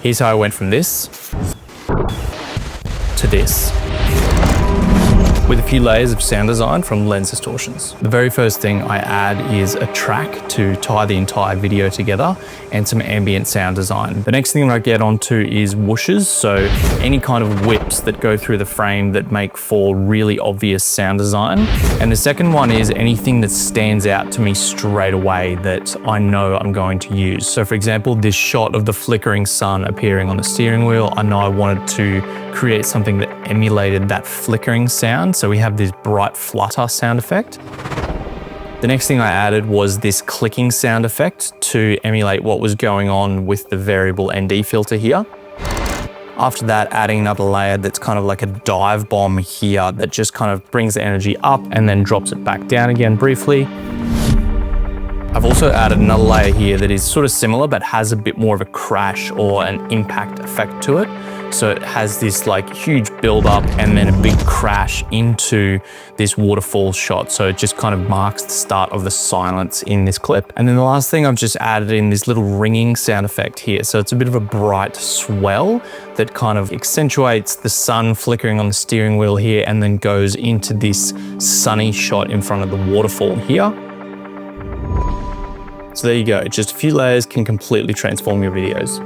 Here's how I went from this to this, with a few layers of sound design from Lens Distortions. The very first thing I add is a track to tie the entire video together and some ambient sound design. The next thing that I get onto is whooshes, so any kind of whips that go through the frame that make for really obvious sound design. And the second one is anything that stands out to me straight away that I know I'm going to use. So for example, this shot of the flickering sun appearing on the steering wheel, I know I wanted to create something that emulated that flickering sound. So we have this bright flutter sound effect. The next thing I added was this clicking sound effect to emulate what was going on with the variable ND filter here. After that, adding another layer that's kind of like a dive bomb here that just kind of brings the energy up and then drops it back down again briefly. I've also added another layer here that is sort of similar but has a bit more of a crash or an impact effect to it. So it has this like huge build up and then a big crash into this waterfall shot. So it just kind of marks the start of the silence in this clip. And then the last thing I've just added in this little ringing sound effect here. So it's a bit of a bright swell that kind of accentuates the sun flickering on the steering wheel here and then goes into this sunny shot in front of the waterfall here. So there you go, just a few layers can completely transform your videos.